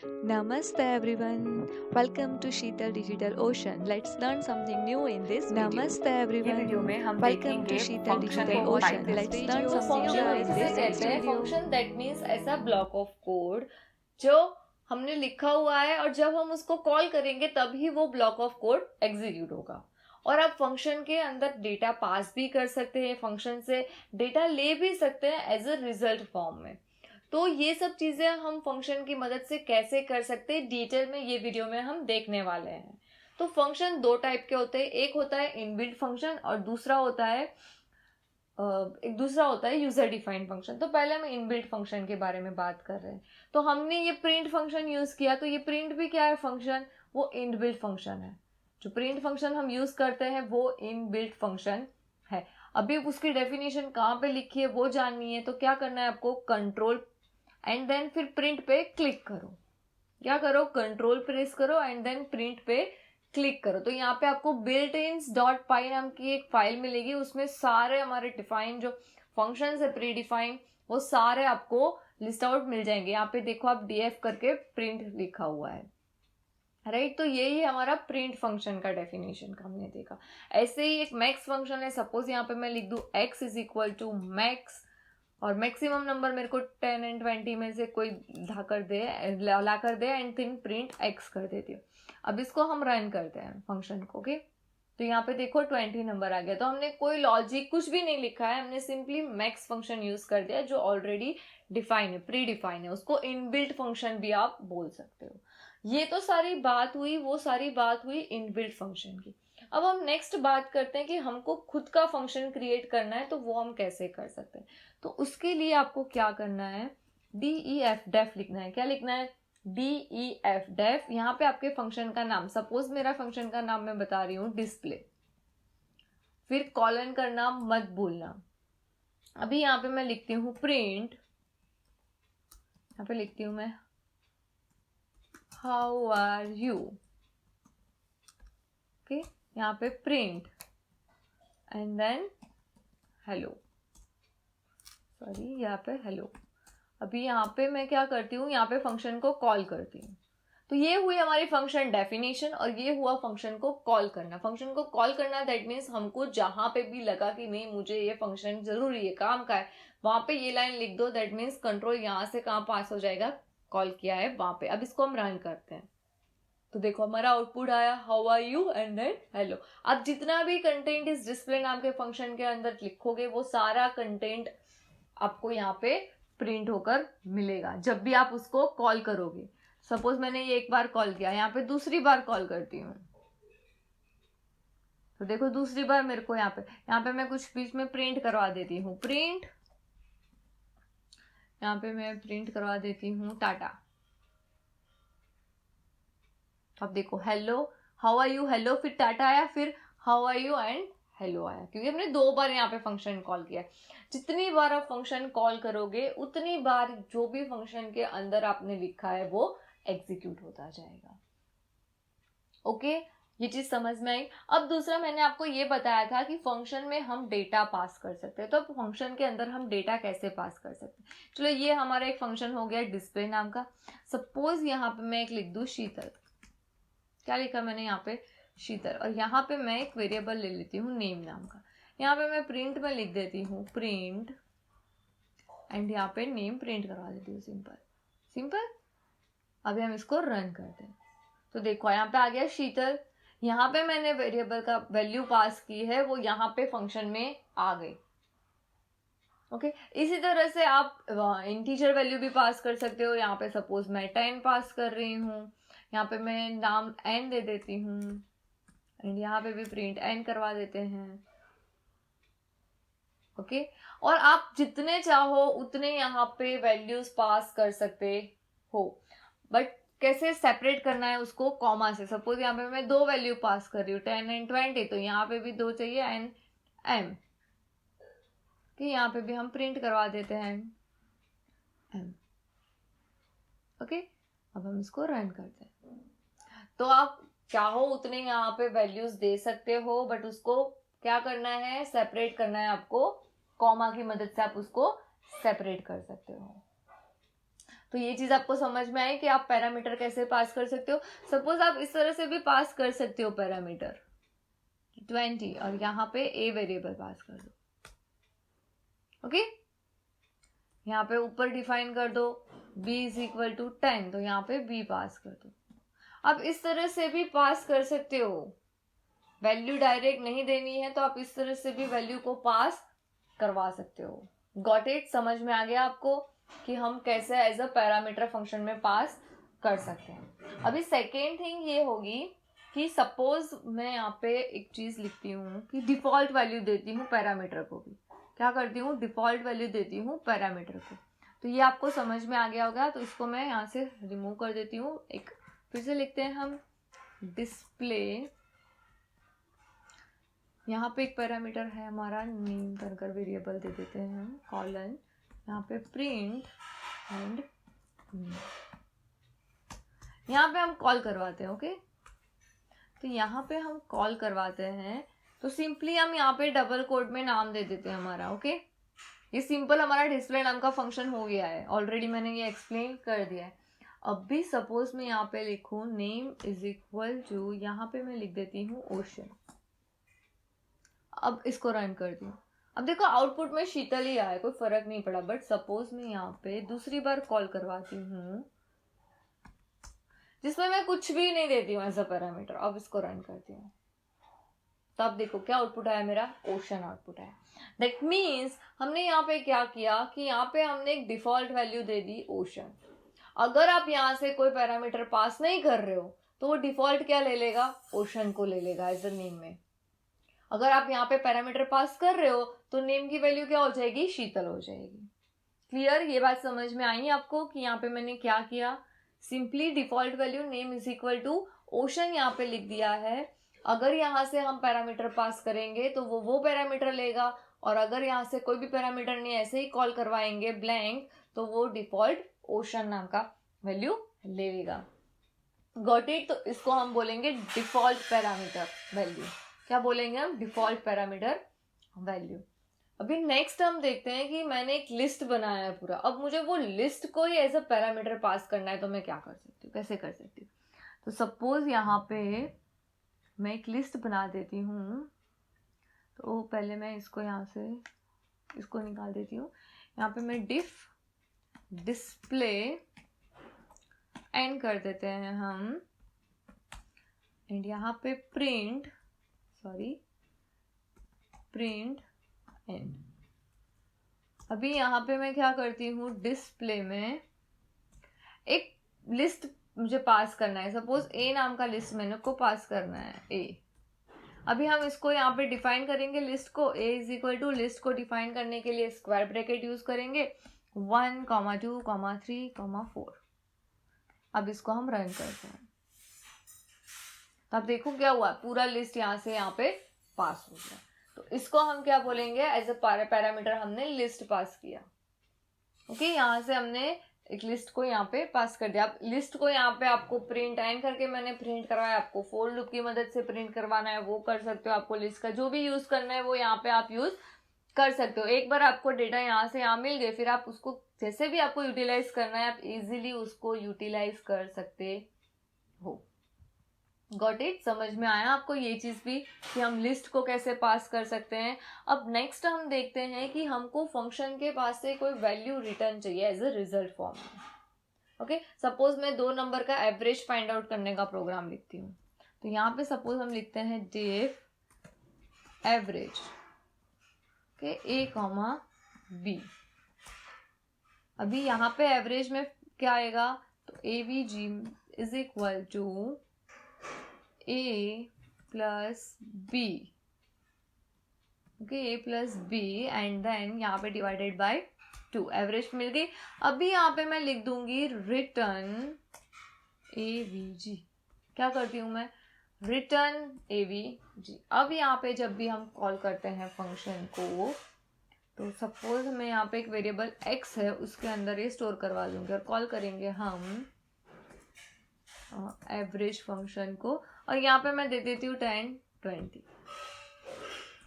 Namaste everyone. Welcome to Sheetal Digital Ocean. Let's learn something new in this video. Namaste ये video everyone. में हम Welcome to देखेंगे Sheetal function Digital को Ocean. Let's learn तो something function new हम in किसे this कहते हैं? video. फंक्शन दैट मीन्स ऐसा ब्लॉक ऑफ कोड जो हमने लिखा हुआ है और जब हम उसको कॉल करेंगे तभी वो ब्लॉक ऑफ कोड एग्जीक्यूट होगा। और आप फंक्शन के अंदर डेटा पास भी कर सकते हैं, फंक्शन से डेटा ले भी सकते हैं एज अ रिजल्ट फॉर्म में। तो ये सब चीजें हम फंक्शन की मदद से कैसे कर सकते हैं डिटेल में ये वीडियो में हम देखने वाले हैं। तो फंक्शन दो टाइप के होते हैं, एक होता है इनबिल्ट फंक्शन और दूसरा होता है यूजर डिफाइंड फंक्शन। तो पहले हम इनबिल्ट फंक्शन के बारे में बात कर रहे हैं। तो हमने ये प्रिंट फंक्शन यूज किया, तो ये प्रिंट भी क्या है? फंक्शन, वो इनबिल्ट फंक्शन है। जो प्रिंट फंक्शन हम यूज करते हैं वो इनबिल्ट फंक्शन है। अभी उसकी डेफिनेशन कहाँ पे लिखी है वो जाननी है, तो क्या करना है आपको? कंट्रोल एंड देन फिर प्रिंट पे क्लिक करो। क्या करो? कंट्रोल प्रेस करो एंड देन प्रिंट पे क्लिक करो। तो यहाँ पे आपको बिल्ट इन डॉट पाई नाम की एक फाइल मिलेगी, उसमें सारे हमारे डिफाइन जो फंक्शन है प्री डिफाइन वो सारे आपको लिस्ट आउट मिल जाएंगे। यहाँ पे देखो आप डीएफ करके प्रिंट लिखा हुआ है, राइट। तो यही हमारा प्रिंट फंक्शन का डेफिनेशन का हमने देखा। ऐसे ही एक मैक्स फंक्शन है। सपोज यहाँ पे मैं लिख दूं x is equal to max और मैक्सिमम नंबर मेरे को 10 एंड 20 में से कोई ला कर दे एंड फिर प्रिंट x कर देती हूँ। अब इसको हम रन करते हैं फंक्शन को, ओके। तो यहाँ पे देखो 20 नंबर आ गया। तो हमने कोई लॉजिक कुछ भी नहीं लिखा है, हमने सिंपली मैक्स फंक्शन यूज कर दिया जो ऑलरेडी डिफाइन है, प्री डिफाइन है। उसको इनबिल्ट फंक्शन भी आप बोल सकते हो। ये तो सारी बात हुई, वो सारी बात हुई इनबिल्ट फंक्शन की। अब हम नेक्स्ट बात करते हैं कि हमको खुद का फंक्शन क्रिएट करना है, तो वो हम कैसे कर सकते हैं। तो उसके लिए आपको क्या करना है? DEF डेफ लिखना है। क्या लिखना है? DEF def. यहाँ पे आपके फंक्शन का नाम, सपोज मेरा फंक्शन का नाम मैं बता रही हूँ डिस्प्ले, फिर कॉलन करना मत भूलना। अभी यहाँ पे मैं लिखती हूँ प्रिंट, यहाँ पे लिखती हूँ मैं हाउ आर यू, ओके। यहाँ पे print and then hello, sorry यहाँ पे हेलो। अभी यहाँ पे मैं क्या करती हूँ? यहाँ पे फंक्शन को कॉल करती हूँ। तो ये हुई हमारी फंक्शन डेफिनेशन और ये हुआ फंक्शन को कॉल करना। फंक्शन को कॉल करना दैट मीन्स हमको जहां पे भी लगा कि नहीं मुझे ये फंक्शन जरूरी है, काम का है, वहां पे ये लाइन लिख दो। दैट मीन्स कंट्रोल यहाँ से कहाँ पास हो जाएगा? कॉल किया है वहां पे। अब इसको हम रन करते हैं तो देखो हमारा आउटपुट आया how are you and then hello. अब जितना भी कंटेंट इस डिस्प्ले नाम के फंक्शन के अंदर लिखोगे वो सारा कंटेंट आपको यहाँ पे प्रिंट होकर मिलेगा जब भी आप उसको कॉल करोगे। सपोज मैंने ये एक बार कॉल किया, यहाँ पे दूसरी बार कॉल करती हूँ तो देखो दूसरी बार मेरे को यहाँ पे मैं कुछ बीच में प्रिंट करवा देती हूँ। प्रिंट, यहाँ पे मैं प्रिंट करवा देती हूँ टाटा। अब देखो hello, how are you, hello, फिर टाटा आया, फिर how are you and hello आया, क्योंकि हमने दो बार यहाँ पे फंक्शन कॉल किया है। जितनी बार आप फंक्शन कॉल करोगे उतनी बार जो भी फंक्शन के अंदर आपने लिखा है वो एग्जीक्यूट होता जाएगा। ओके, ये चीज समझ में आई। अब दूसरा मैंने आपको ये बताया था कि फंक्शन में हम डेटा पास कर सकते हैं। तो अब फंक्शन के अंदर हम डेटा कैसे पास कर सकते हैं? चलो ये हमारा एक फंक्शन हो गया डिस्प्ले नाम का। सपोज यहाँ पे मैं एक लिख दूं शीतल। क्या लिखा मैंने यहाँ पे? शीतल। और यहाँ पे मैं एक वेरिएबल ले लेती हूँ नेम नाम का। यहाँ पे मैं प्रिंट में लिख देती हूँ प्रिंट एंड यहाँ पे नेम प्रिंट करवा देती हूँ। Simple simple. अभी हम इसको रन करते हैं तो देखो यहाँ पे आ गया शीतल। यहाँ पे मैंने वेरिएबल का वैल्यू पास की है, वो यहाँ पे फंक्शन में आ गई। ओके, इसी तरह से आप इंटीजर वैल्यू भी पास कर सकते हो। यहाँ पे सपोज मैं 10 पास कर रही हूँ, यहाँ पे मैं नाम एन दे देती हूँ एंड यहाँ पे भी प्रिंट एन करवा देते हैं। ओके, और आप जितने चाहो उतने यहाँ पे वैल्यूज पास कर सकते हो, बट कैसे सेपरेट करना है उसको? कॉमा से। सपोज यहाँ पे मैं दो वैल्यू पास कर रही हूँ 10 एंड 20, तो यहाँ पे भी दो चाहिए एंड एम, कि यहाँ पे भी हम प्रिंट करवा देते हैं एम। ओके, अब हम इसको रन करते हैं तो आप चाहो उतने यहाँ पे वैल्यूज दे सकते हो, बट उसको क्या करना है? सेपरेट करना है आपको। कॉमा की मदद से आप उसको सेपरेट कर सकते हो। तो तो ये चीज आपको समझ में आई कि आप पैरामीटर कैसे पास कर सकते हो. सपोज आप इस तरह से भी पास कर सकते हो पैरामीटर 20 और यहाँ पे a वेरिएबल पास कर दो. ओके, यहाँ पे ऊपर डिफाइन कर दो b इज इक्वल टू 10, तो यहाँ पे b पास कर दो. आप इस तरह से भी पास कर सकते हो. वैल्यू डायरेक्ट नहीं देनी है तो आप इस तरह से भी वैल्यू को पास करवा सकते हो. Got it? समझ में आ गया आपको कि हम कैसे एज अ पैरामीटर फंक्शन में पास कर सकते हैं. अभी सेकेंड थिंग ये होगी कि सपोज मैं यहाँ पे एक चीज लिखती हूँ कि डिफॉल्ट वैल्यू देती हूँ पैरामीटर को भी. क्या करती हूँ? डिफॉल्ट वैल्यू देती हूँ पैरामीटर को. तो ये आपको समझ में आ गया होगा, तो इसको मैं यहाँ से रिमूव कर देती हूँ. एक फिर से लिखते हैं हम डिस्प्ले. यहाँ पे एक पैरामीटर है हमारा नेम करकर वेरिएबल दे देते हैं हम कॉलन. यहाँ पे प्रिंट एंड यहाँ पे हम कॉल करवाते हैं. ओके, तो यहाँ पे हम कॉल करवाते हैं तो सिंपली हम यहाँ पे डबल कोड में नाम दे देते हैं हमारा. ओके, ये सिंपल हमारा डिस्प्ले नाम का फंक्शन हो गया है. ऑलरेडी मैंने ये एक्सप्लेन कर दिया है. अब भी सपोज मैं यहाँ पे लिखूँ नेम इज इक्वल टू, यहाँ पे मैं लिख देती हूँ ओशन. अब इसको रन करती हूँ. अब देखो आउटपुट में शीतल ही आया, कोई फर्क नहीं पड़ा. बट सपोज मैं यहाँ पे दूसरी बार कॉल करवाती हूँ जिसमें मैं कुछ भी नहीं देती हूँ एज अ पैरामीटर. अब इसको रन करती हूँ तो अब देखो क्या आउटपुट आया मेरा, ओशन आउटपुट आया. दैट मीन्स हमने यहाँ पे क्या किया कि यहाँ पे हमने एक default value they the ocean. अगर आप यहाँ से कोई पैरामीटर पास नहीं कर रहे हो तो वो डिफॉल्ट क्या ले लेगा, ओशन को ले लेगा एज अ नेम में. अगर आप यहाँ पे पैरामीटर पास कर रहे हो तो नेम की वैल्यू क्या हो जाएगी, शीतल हो जाएगी. क्लियर? ये बात समझ में आई आपको कि यहाँ पे मैंने क्या किया, simply default value name is equal to ocean यहाँ पे लिख दिया है. अगर यहाँ से हम पैरामीटर पास करेंगे तो वो पैरामीटर लेगा, और अगर यहाँ से कोई भी पैरामीटर नहीं ऐसे ही कॉल करवाएंगे ब्लैंक तो वो डिफॉल्ट ओशन नाम का वैल्यू ले लेगा. Got it? तो इसको हम बोलेंगे डिफॉल्ट पैरामीटर वैल्यू. क्या बोलेंगे हम? Default parameter value. अभी नेक्स्ट हम देखते हैं कि मैंने एक लिस्ट बनाया है पूरा. अब मुझे वो लिस्ट को ही एज अ पैरामीटर पास करना है तो मैं क्या कर सकती हूँ, कैसे कर सकती हूँ? तो सपोज यहाँ पे मैं एक लिस्ट बना देती हूँ. तो पहले मैं इसको यहाँ से इसको निकाल देती हूँ. यहाँ पे मैं डिस्प्ले एंड कर देते हैं हम, एंड यहाँ पे प्रिंट एंड. अभी यहाँ पे मैं क्या करती हूँ, डिस्प्ले में एक लिस्ट मुझे पास करना है. सपोज ए नाम का लिस्ट मैंने को पास करना है ए. अभी हम इसको यहाँ पे डिफाइन करेंगे लिस्ट को. ए इज इक्वल टू लिस्ट को डिफाइन करने के लिए स्क्वायर ब्रैकेट यूज करेंगे 1, 2, 3, 4. अब इसको हम रन करते हैं. तब देखो क्या हुआ, पूरा लिस्ट यहाँ से यहाँ पे पास हो गया. तो इसको हम क्या बोलेंगे, एज अ पैरामीटर हमने लिस्ट पास किया. ओके, यहाँ से हमने एक लिस्ट को यहाँ पे पास कर दिया. अब लिस्ट को यहाँ पे आपको प्रिंट एंड करके मैंने प्रिंट करवाया. आपको फोर लूप की मदद से प्रिंट करवाना है वो कर सकते हो. आपको लिस्ट का जो भी यूज करना है वो यहाँ पे आप यूज कर सकते हो. एक बार आपको डेटा यहाँ से यहाँ मिल गए, फिर आप उसको जैसे भी आपको यूटिलाइज करना है आप इजीली उसको यूटिलाइज कर सकते हो. Got it? समझ में आया आपको ये चीज भी कि हम लिस्ट को कैसे पास कर सकते हैं. अब नेक्स्ट हम देखते हैं कि हमको फंक्शन के पास से कोई वैल्यू रिटर्न चाहिए एज अ रिजल्ट फॉर्म में. ओके, सपोज मैं 2 नंबर का एवरेज फाइंड आउट करने का प्रोग्राम लिखती हूँ. तो यहाँ पे सपोज हम लिखते हैं def average a comma b. अभी यहाँ पे एवरेज में क्या आएगा, तो AVG is equal to a plus b. Okay, a plus b and then यहाँ पे डिवाइडेड बाय 2. एवरेज मिल गई. अभी यहाँ पे मैं लिख दूंगी रिटर्न एवीजी. क्या करती हूँ मैं, रिटर्न एवीजी. अब यहाँ पे जब भी हम कॉल करते हैं फंक्शन को तो सपोज मैं यहाँ पे एक वेरिएबल x है उसके अंदर ये स्टोर करवा दूंगी और कॉल करेंगे हम एवरेज फंक्शन को. और यहाँ पे मैं दे देती हूँ 10, 20.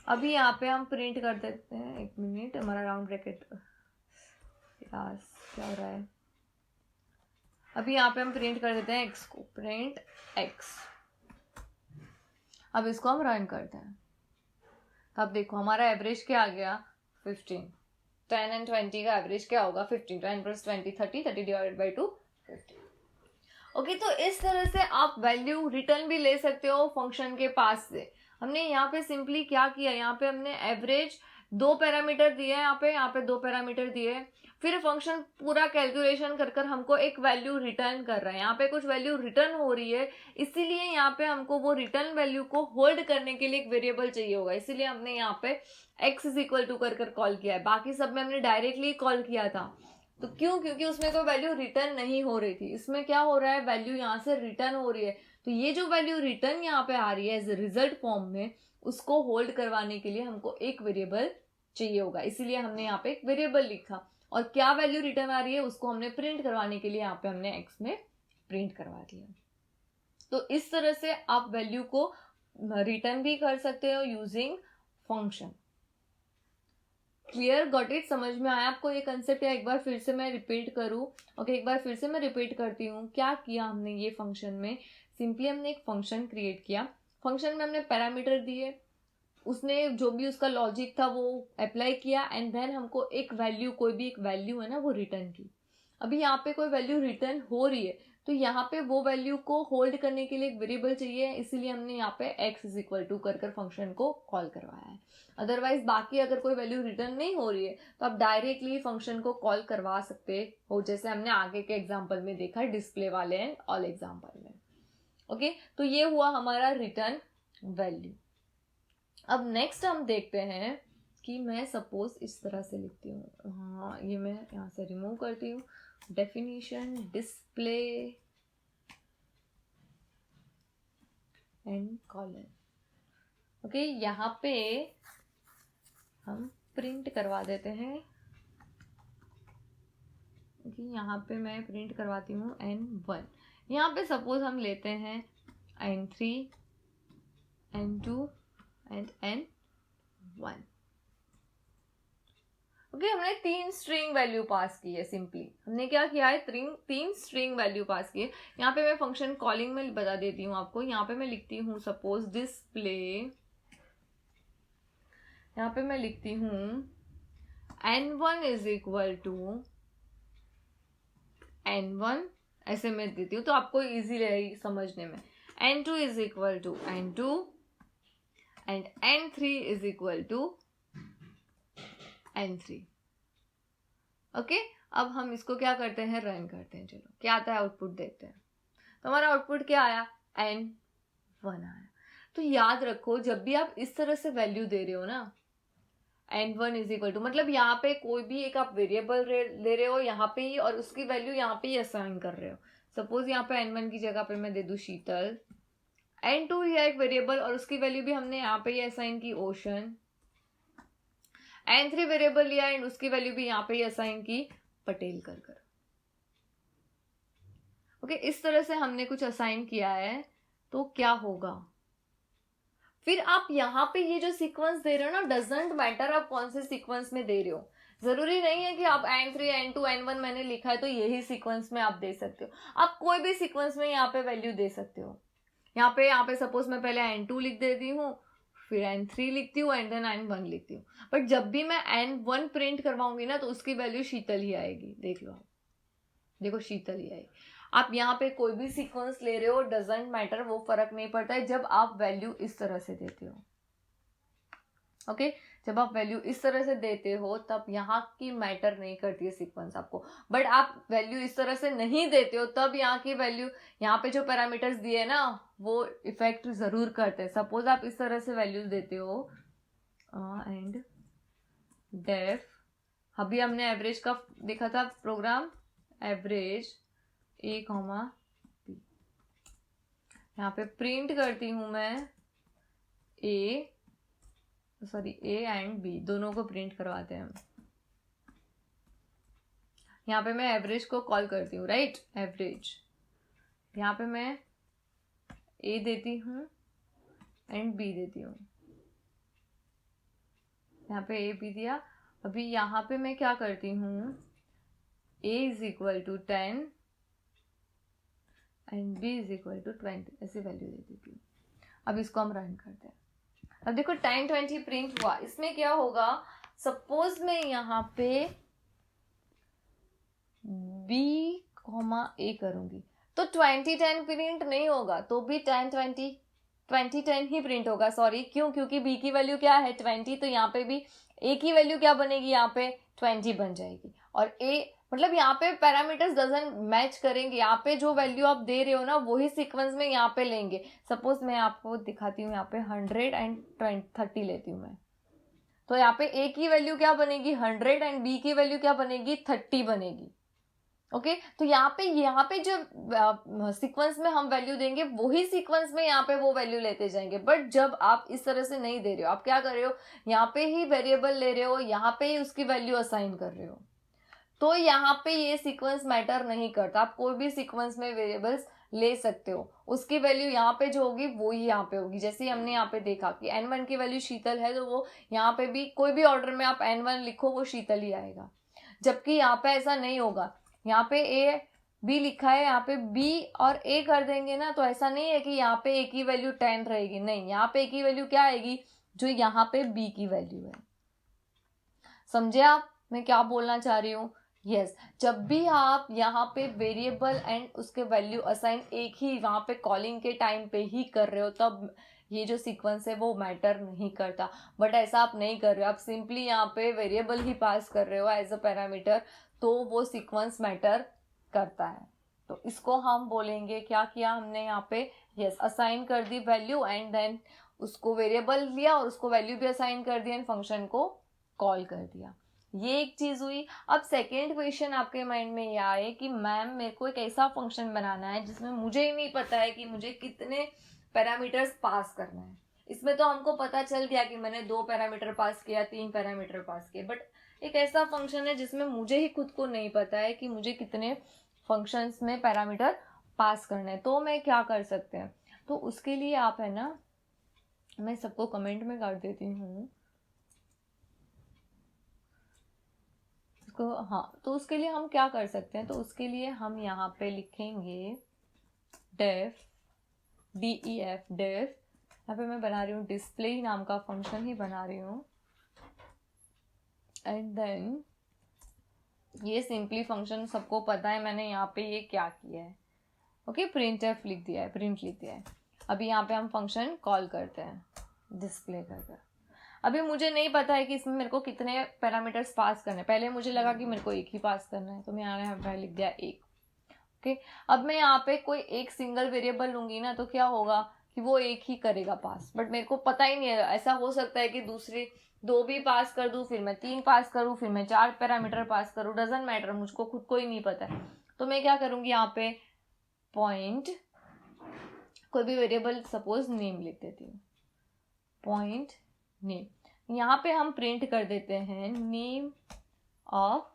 अभी यहाँ पे हम प्रिंट कर देते हैं. एक मिनट, हमारा राउंड ब्रैकेट क्या हो रहा है. अभी यहाँ पे हम प्रिंट कर देते हैं x को, प्रिंट x। अब इसको हम रन करते हैं। अब देखो हमारा एवरेज क्या आ गया, 15। 10 एंड 20 का एवरेज क्या होगा, 15। 10 + 20 30, 30 डिवाइडेड बाई 2 50। ओके, तो इस तरह से आप वैल्यू रिटर्न भी ले सकते हो फंक्शन के पास से। हमने यहाँ पे सिंपली क्या किया, यहाँ पे हमने एवरेज 2 पैरामीटर दिए हैं, यहाँ पे 2 पैरामीटर दिए, फिर फंक्शन पूरा कैलकुलेशन कर कर हमको एक वैल्यू रिटर्न कर रहा है। यहाँ पे कुछ वैल्यू रिटर्न हो रही है, इसीलिए यहाँ पे हमको वो रिटर्न वैल्यू को होल्ड करने के लिए एक वेरिएबल चाहिए होगा, इसीलिए हमने यहाँ पे x = कर कर कॉल किया है। बाकी सब में हमने डायरेक्टली कॉल किया था। तो क्यों, क्योंकि उसमें कोई वैल्यू रिटर्न नहीं हो रही थी। इसमें क्या हो रहा है, वैल्यू यहाँ से रिटर्न हो रही है। तो ये जो वैल्यू रिटर्न यहाँ पे आ रही है एज रिजल्ट फॉर्म में, उसको होल्ड करवाने के लिए हमको एक वेरिएबल चाहिए होगा, इसीलिए हमने यहाँ पे एक वेरिएबल लिखा। और क्या वैल्यू रिटर्न आ रही है उसको हमने प्रिंट करवाने के लिए यहाँ पे हमने x में प्रिंट करवा दिया। तो इस तरह से आप वैल्यू को रिटर्न भी कर सकते हो using function. Clear, got it, समझ में आया आपको ये कंसेप्ट, या एक बार फिर से मैं रिपीट करूं? ओके, एक बार फिर से मैं रिपीट करती हूँ। क्या किया हमने ये फंक्शन में, सिंपली हमने एक फंक्शन क्रिएट किया। फंक्शन में हमने पैरामीटर दिए, उसने जो भी उसका लॉजिक था वो अप्लाई किया, एंड देन हमको एक वैल्यू, कोई भी एक वैल्यू है ना, वो रिटर्न की। अभी यहाँ पे कोई वैल्यू रिटर्न हो रही है, तो यहाँ पे वो वैल्यू को होल्ड करने के लिए एक वेरिएबल चाहिए, इसीलिए हमने यहाँ पे x = कर फंक्शन को कॉल करवाया है। अदरवाइज बाकी अगर कोई वैल्यू रिटर्न नहीं हो रही है तो आप डायरेक्टली फंक्शन को कॉल करवा सकते हो, जैसे हमने आगे के एग्जाम्पल में देखा, डिस्प्ले वाले एंड ऑल एग्जाम्पल में। ओके, तो ये हुआ हमारा रिटर्न वैल्यू। अब नेक्स्ट हम देखते हैं कि मैं सपोज इस तरह से लिखती हूँ, हाँ ये मैं यहाँ से रिमूव करती हूँ, definition display and colon. Okay, यहाँ पे हम प्रिंट करवा देते हैं। ओके, यहाँ पे मैं प्रिंट करवाती हूँ n1। यहाँ पे सपोज हम लेते हैं n3, n2 and n1। Okay, हमने 3 स्ट्रिंग वैल्यू पास की है। सिंपली हमने क्या किया है, 3 स्ट्रिंग वैल्यू पास की है। यहाँ पे मैं फंक्शन कॉलिंग में बता देती हूँ आपको। यहाँ पे मैं लिखती हूँ सपोज डिस्प्ले, यहाँ पे मैं लिखती हूँ n1 = n1, ऐसे मैं देती हूँ तो आपको इजी रहेगी समझने में। n2 = n2 and n3 = n3। Okay, अब हम इसको क्या करते हैं, रन करते हैं। चलो क्या आता है, आउटपुट देखते हैं। तो हमारा आउटपुट क्या आया, n1 आया। तो याद रखो, जब भी आप इस तरह से वैल्यू दे रहे हो ना, n1 = मतलब यहाँ पे कोई भी एक आप वेरिएबल ले रहे हो यहाँ पे ही, और उसकी वैल्यू यहाँ पे ही असाइन कर रहे हो। सपोज यहाँ पे n1 की जगह पे मैं दे दूं शीतल, n2 यह एक वेरिएबल और उसकी वैल्यू भी हमने यहाँ पे ही असाइन की ओशन, n3 वेरिएबल लिया एंड उसकी वैल्यू भी यहाँ पे ही असाइन की पटेल कर कर। ओके, इस तरह से हमने कुछ असाइन किया है। तो क्या होगा, फिर आप यहाँ पे ये जो सीक्वेंस दे रहे हो ना, डजंट मैटर आप कौन से सीक्वेंस में दे रहे हो। जरूरी नहीं है कि आप n3 n2 n1 मैंने लिखा है तो यही सीक्वेंस में आप दे सकते हो। आप कोई भी सीक्वेंस में यहाँ पे वैल्यू दे सकते हो। यहाँ पे सपोज मैं पहले n2 लिख देती हूँ, फिर n3 लिखती हूँ एंड देन n1 लिखती हूँ। बट जब भी मैं n1 प्रिंट करवाऊंगी ना तो उसकी वैल्यू शीतल ही आएगी। देख लो, देखो शीतल ही आएगी। आप यहाँ पे कोई भी सीक्वेंस ले रहे हो, डजंट मैटर, वो फर्क नहीं पड़ता है जब आप वैल्यू इस तरह से देते हो। ओके, जब आप वैल्यू इस तरह से देते हो तब यहाँ की मैटर नहीं करती है सीक्वेंस आपको। बट आप वैल्यू इस तरह से नहीं देते हो तब यहाँ की वैल्यू, यहाँ पे जो पैरामीटर्स दिए ना वो इफेक्ट जरूर करते हैं। सपोज आप इस तरह से वैल्यूज देते हो एंड डेफ, अभी हमने एवरेज का देखा था प्रोग्राम, एवरेज a, b। यहाँ पे प्रिंट करती हूं मैं a एंड b, दोनों को प्रिंट करवाते हैं हम। यहाँ पे मैं एवरेज को कॉल करती हूँ, राइट, एवरेज। यहाँ पे मैं a देती हूँ एंड b देती हूँ। यहाँ पे a b दिया। अभी यहाँ पे मैं क्या करती हूँ, a = 10 and b is equal to 20, ऐसी वैल्यू दे देती हूँ। अब इसको हम रन करते हैं। अब देखो टाइम 20 प्रिंट हुआ। इसमें क्या होगा, सपोज मैं यहाँ पे b, a करूंगी तो 2010 प्रिंट नहीं होगा, तो भी 2010 ही प्रिंट होगा। सॉरी, क्यों? क्योंकि b की वैल्यू क्या है 20, तो यहाँ पे भी a की वैल्यू क्या बनेगी, यहाँ पे 20 बन जाएगी। और a मतलब यहाँ पे पैरामीटर्स डजंट मैच करेंगे, यहाँ पे जो वैल्यू आप दे रहे हो ना वही सीक्वेंस में यहाँ पे लेंगे। सपोज मैं आपको दिखाती हूँ, यहाँ पे 100 एंड 30 लेती हूँ मैं, तो यहाँ पे a की वैल्यू क्या बनेगी 100 एंड b की वैल्यू क्या बनेगी 30 बनेगी। ओके तो यहाँ पे जो सीक्वेंस में हम वैल्यू देंगे वही सीक्वेंस में यहाँ पे वो वैल्यू लेते जाएंगे। बट जब आप इस तरह से नहीं दे रहे हो, आप क्या कर रहे हो, यहाँ पे ही वेरिएबल ले रहे हो, यहाँ पे ही उसकी वैल्यू असाइन कर रहे हो, तो यहाँ पे ये सीक्वेंस मैटर नहीं करता। आप कोई भी सीक्वेंस में वेरिएबल्स ले सकते हो, उसकी वैल्यू यहाँ पे जो होगी वो ही यहाँ पे होगी। जैसे ही हमने यहाँ पे देखा कि n1 की वैल्यू शीतल है, तो वो यहाँ पे भी कोई भी ऑर्डर में आप n1 लिखो वो शीतल ही आएगा। जबकि यहाँ पे ऐसा नहीं होगा, यहाँ पे a b लिखा है, यहाँ पे b और a कर देंगे ना, तो ऐसा नहीं है कि यहाँ पे a की वैल्यू 10 रहेगी, नहीं, यहाँ पे a की वैल्यू क्या आएगी, जो यहाँ पे b की वैल्यू है। समझे आप मैं क्या बोलना चाह रही हूँ? यस, जब भी आप यहाँ पे वेरिएबल एंड उसके वैल्यू असाइन एक ही वहाँ पे कॉलिंग के टाइम पे ही कर रहे हो, तब ये जो सीक्वेंस है वो मैटर नहीं करता। बट ऐसा आप नहीं कर रहे हो, आप सिंपली यहाँ पे वेरिएबल ही पास कर रहे हो एज अ पैरामीटर, तो वो सीक्वेंस मैटर करता है। तो इसको हम बोलेंगे, क्या किया हमने यहाँ पे, यस, असाइन कर दी वैल्यू एंड देन उसको वेरिएबल लिया और उसको वैल्यू भी असाइन कर दिया एंड फंक्शन को कॉल कर दिया। ये एक चीज हुई। अब सेकेंड क्वेश्चन आपके माइंड में ये आए कि मैम मेरे को एक ऐसा फंक्शन बनाना है जिसमें मुझे ही नहीं पता है कि मुझे कितने पैरामीटर्स पास करना है। इसमें तो हमको पता चल गया कि मैंने 2 पैरामीटर पास किया, 3 पैरामीटर पास किए, बट एक ऐसा फंक्शन है जिसमें मुझे ही खुद को नहीं पता है कि मुझे कितने फंक्शंस में पैरामीटर पास करना है। तो मैं क्या कर सकते हैं, तो उसके लिए आप है ना, मैं सबको कमेंट में कर देती हूँ इसको। हाँ, तो उसके लिए हम क्या कर सकते हैं, तो उसके लिए हम यहाँ पे लिखेंगे डेफ, DEF डेफ। यहाँ पे मैं बना रही हूँ डिस्प्ले नाम का फंक्शन ही बना रही हूँ, एंड देन ये सिंपली फंक्शन सबको पता है मैंने यहाँ पे ये क्या किया है। ओके, प्रिंटफ लिख दिया है, प्रिंट लिख दिया है। अभी यहाँ पे हम फंक्शन कॉल करते हैं डिस्प्ले करके। अभी मुझे नहीं पता है कि इसमें मेरे को कितने पैरामीटर्स पास करने हैं। पहले मुझे लगा कि मेरे को एक ही पास करना है, तो मैं यहाँ पे लिख दिया एक। ओके, अब मैं यहाँ पे कोई एक सिंगल वेरिएबल लूंगी ना, तो क्या होगा कि वो एक ही करेगा पास, बट मेरे को पता ही नहीं है। ऐसा हो सकता है कि दूसरे 2 भी पास कर दूं, फिर मैं 3 पास करूं, फिर मैं 4 पैरामीटर पास करूं, डजंट मैटर, मुझको खुद को ही नहीं पता है। तो मैं क्या करूंगी, यहाँ पे पॉइंट कोई भी वेरिएबल सपोज नेम लिख देती हूँ, पॉइंट नेम। यहाँ पे हम प्रिंट कर देते हैं नेम ऑफ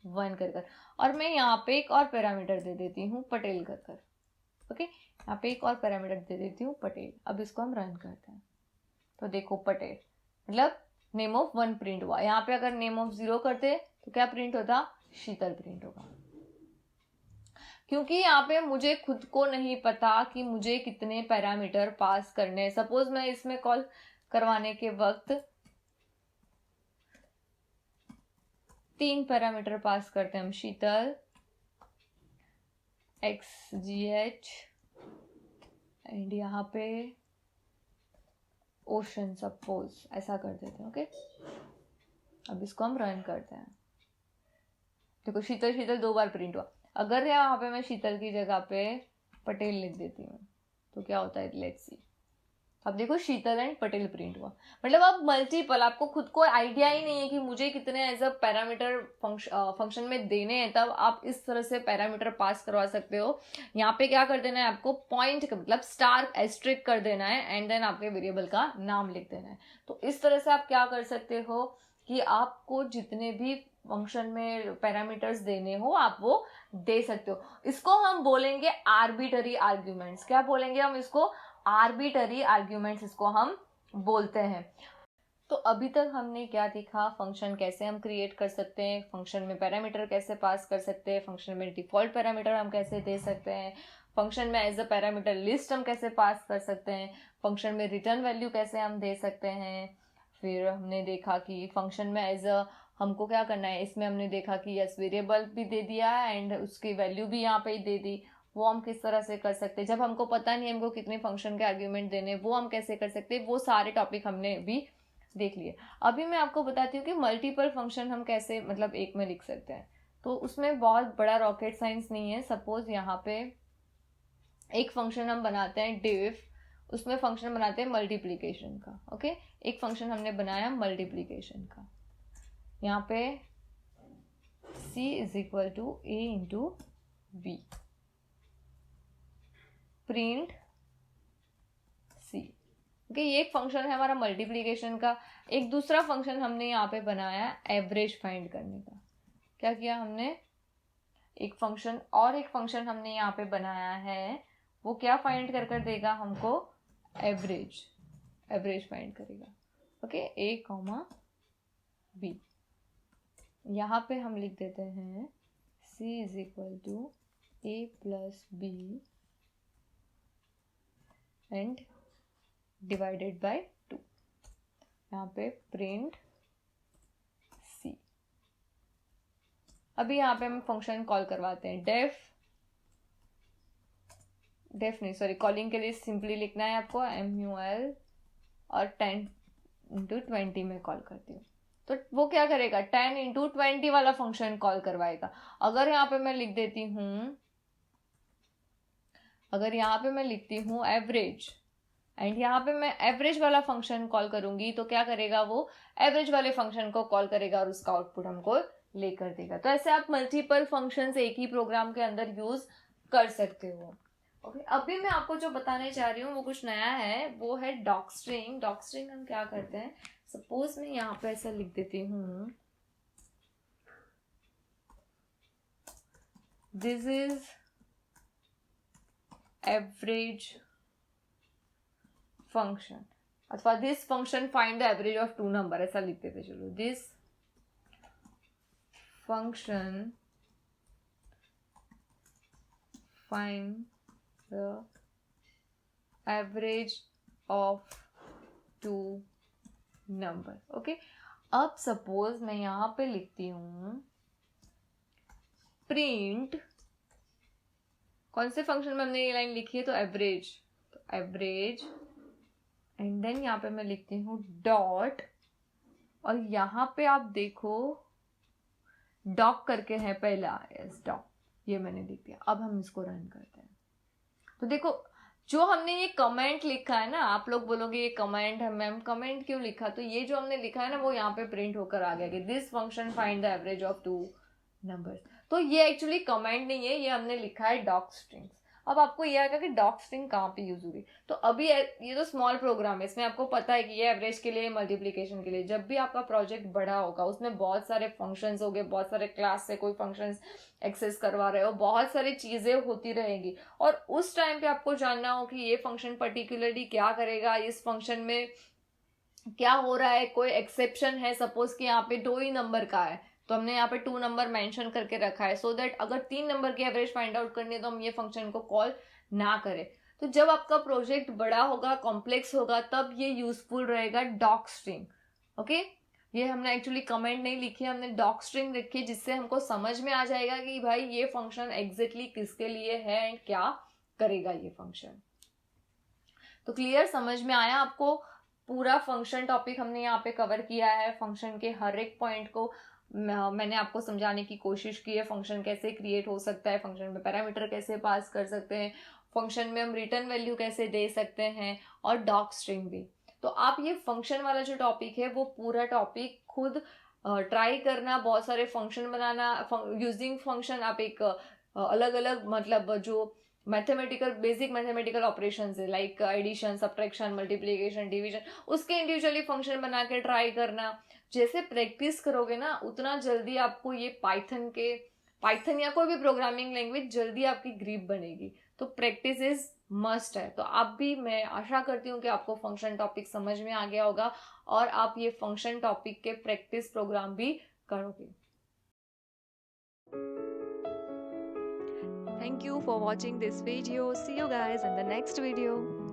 1 कर, और मैं यहाँ पे एक और पैरामीटर दे देती हूँ पटेल कर। ओके, यहाँ पे एक और पैरामीटर दे देती हूँ पटेल। अब इसको हम रन करते हैं, तो देखो पटेल मतलब नेम ऑफ 1 प्रिंट हुआ। यहाँ पे अगर नेम ऑफ 0 करते तो क्या प्रिंट होता, शीतल प्रिंट होगा। क्योंकि यहाँ पे मुझे खुद को नहीं पता कि मुझे कितने पैरामीटर पास करने हैं। सपोज मैं इसमें कॉल करवाने के वक्त 3 पैरामीटर पास करते हैं हम, शीतल, XGH एंड यहाँ पे ओशन, सपोज ऐसा कर देते हैं। ओके, अब इसको हम रन करते हैं। देखो शीतल शीतल 2 बार प्रिंट हुआ। अगर यहाँ पे मैं शीतल की जगह पे पटेल लिख देती हूँ तो क्या होता है, लेट्स सी। अब देखो शीतल एंड पटेल प्रिंट हुआ। मतलब अब मल्टीपल, आपको खुद को आइडिया ही नहीं है कि मुझे कितने एज अ पैरामीटर फंक्शन में देने हैं, तब आप इस तरह से पैरामीटर पास करवा सकते हो। यहाँ पे क्या कर देना है आपको, पॉइंट मतलब स्टार एस्ट्रिक कर देना है एंड देन आपके वेरिएबल का नाम लिख देना है। तो इस तरह से आप क्या कर सकते हो कि आपको जितने भी फंक्शन में पैरामीटर्स देने हो आप वो दे सकते हो। इसको हम बोलेंगे आर्बिटरी आर्ग्यूमेंट्स। क्या बोलेंगे हम इसको, आर्बिटरी आर्ग्यूमेंट्स इसको हम बोलते हैं। तो अभी तक हमने क्या देखा, फंक्शन कैसे हम क्रिएट कर सकते हैं, फंक्शन में पैरामीटर कैसे पास कर सकते हैं, फंक्शन में डिफॉल्ट पैरामीटर हम कैसे दे सकते हैं, फंक्शन में एज अ पैरामीटर लिस्ट हम कैसे पास कर सकते हैं, फंक्शन में रिटर्न वैल्यू कैसे हम दे सकते हैं। फिर हमने देखा कि फंक्शन में एज अ हमको क्या करना है, इसमें हमने देखा कि यस वेरिएबल भी दे दिया है एंड उसकी वैल्यू भी यहाँ पे ही दे दी, वो हम किस तरह से कर सकते हैं। जब हमको पता नहीं हमको कितने फंक्शन के आर्ग्यूमेंट देने, वो हम कैसे कर सकते हैं, वो सारे टॉपिक हमने भी देख लिए। अभी मैं आपको बताती हूँ कि मल्टीपल फंक्शन हम कैसे मतलब एक में लिख सकते हैं। तो उसमें बहुत बड़ा रॉकेट साइंस नहीं है। सपोज यहाँ पे एक फंक्शन हम बनाते हैं डिव, उसमें फंक्शन बनाते हैं मल्टीप्लीकेशन का। ओके, एक फंक्शन हमने बनाया मल्टीप्लीकेशन का। यहाँ पे c is equal to a into b, print c। Okay, ये एक फंक्शन है हमारा मल्टीप्लीकेशन का। एक दूसरा फंक्शन हमने यहाँ पे बनाया एवरेज फाइंड करने का। क्या किया हमने, एक फंक्शन और एक फंक्शन हमने यहाँ पे बनाया है, वो क्या फाइंड कर कर देगा हमको, एवरेज, एवरेज फाइंड करेगा। Okay, a comma b। यहाँ पे हम लिख देते हैं c is equal to a plus b and divided by 2। यहाँ पे प्रिंट c। अभी यहाँ पे हम फंक्शन कॉल करवाते हैं डेफ नहीं सॉरी, कॉलिंग के लिए सिंपली लिखना है आपको mul और 10 इंटू 20 में कॉल करती हूँ। तो वो क्या करेगा, 10 इंटू 20 वाला फंक्शन कॉल करवाएगा। अगर यहाँ पे मैं लिख देती हूँ, अगर यहाँ पे मैं लिखती हूँ एवरेज एंड यहाँ पे मैं एवरेज वाला फंक्शन कॉल करूंगी, तो क्या करेगा, वो एवरेज वाले फंक्शन को कॉल करेगा और उसका आउटपुट हमको लेकर देगा। तो ऐसे आप मल्टीपल फंक्शंस एक ही प्रोग्राम के अंदर यूज कर सकते हो। ओके, अभी मैं आपको जो बताने जा रही हूँ वो कुछ नया है, वो है डॉक्स्ट्रिंग। डॉक्स्ट्रिंग हम क्या करते हैं, सपोज मैं यहाँ पे ऐसा लिख देती हूँ, दिस इज एवरेज फंक्शन, अथवा this function find the average of 2 number, ऐसा लिख देते चलो, this function find the average of 2 number. Okay, अब सपोज मैं यहां पे लिखती हूं प्रिंट, कौन से फंक्शन में हमने ये लाइन लिखी है, तो एवरेज, तो एवरेज एंड देन यहाँ पे मैं लिखती हूँ डॉट, और यहाँ पे आप देखो डॉक करके है पहला, यस डॉक, ये मैंने लिख दिया। अब हम इसको रन करते हैं, तो देखो जो हमने ये कमेंट लिखा है ना, आप लोग बोलोगे ये कमेंट है मैम, कमेंट क्यों लिखा, तो ये जो हमने लिखा है ना वो यहाँ पे प्रिंट होकर आ गया कि this function find the average of 2 numbers. तो ये एक्चुअली कमेंट नहीं है, ये हमने लिखा है डॉक स्ट्रिंग्स। अब आपको ये आएगा कि डॉक स्ट्रिंग कहाँ पे यूज होगी, तो अभी ये तो स्मॉल प्रोग्राम है, इसमें आपको पता है कि ये एवरेज के लिए, मल्टीप्लीकेशन के लिए। जब भी आपका प्रोजेक्ट बड़ा होगा, उसमें बहुत सारे फंक्शंस हो गए, बहुत सारे क्लास से कोई फंक्शंस एक्सेस करवा रहे हो, बहुत सारी चीजें होती रहेंगी, और उस टाइम पे आपको जानना हो कि ये फंक्शन पर्टिकुलरली क्या करेगा, इस फंक्शन में क्या हो रहा है, कोई एक्सेप्शन है, सपोज कि यहाँ पे 2 ही नंबर का है, तो हमने यहाँ पे 2 नंबर मेंशन करके रखा है, सो दैट अगर 3 नंबर की एवरेज फाइंड आउट करनी है तो हम ये फंक्शन को कॉल ना करें। तो जब आपका प्रोजेक्ट बड़ा होगा, कॉम्प्लेक्स होगा, तब ये यूजफुल रहेगा डॉक स्ट्रिंग। ओके, ये हमने एक्चुअली कमेंट नहीं लिखी, हमने डॉक स्ट्रिंग लिखी, जिससे हमको समझ में आ जाएगा कि भाई ये फंक्शन एग्जैक्टली किसके लिए है एंड क्या करेगा ये फंक्शन। तो क्लियर, समझ में आया आपको? पूरा फंक्शन टॉपिक हमने यहाँ पे कवर किया है। फंक्शन के हर एक पॉइंट को मैंने आपको समझाने की कोशिश की है। फंक्शन कैसे क्रिएट हो सकता है, फंक्शन में पैरामीटर कैसे पास कर सकते हैं, फंक्शन में हम रिटर्न वैल्यू कैसे दे सकते हैं, और डॉक स्ट्रिंग भी। तो आप ये फंक्शन वाला जो टॉपिक है वो पूरा टॉपिक खुद ट्राई करना, बहुत सारे फंक्शन बनाना, यूजिंग फंक्शन आप एक अलग अलग मतलब जो मैथमेटिकल बेसिक मैथमेटिकल ऑपरेशंस है like addition, subtraction, multiplication, division, उसके इंडिविजुअली फंक्शन बना के ट्राई करना। जैसे प्रैक्टिस करोगे ना उतना जल्दी आपको ये पाइथन या कोई भी प्रोग्रामिंग लैंग्वेज जल्दी आपकी ग्रिप बनेगी। तो प्रैक्टिस इज मस्ट है। तो आप भी, मैं आशा करती हूँ कि आपको फंक्शन टॉपिक समझ में आ गया होगा और आप ये फंक्शन टॉपिक के प्रैक्टिस प्रोग्राम भी करोगे। Thank you for watching this video. See you guys in the next video.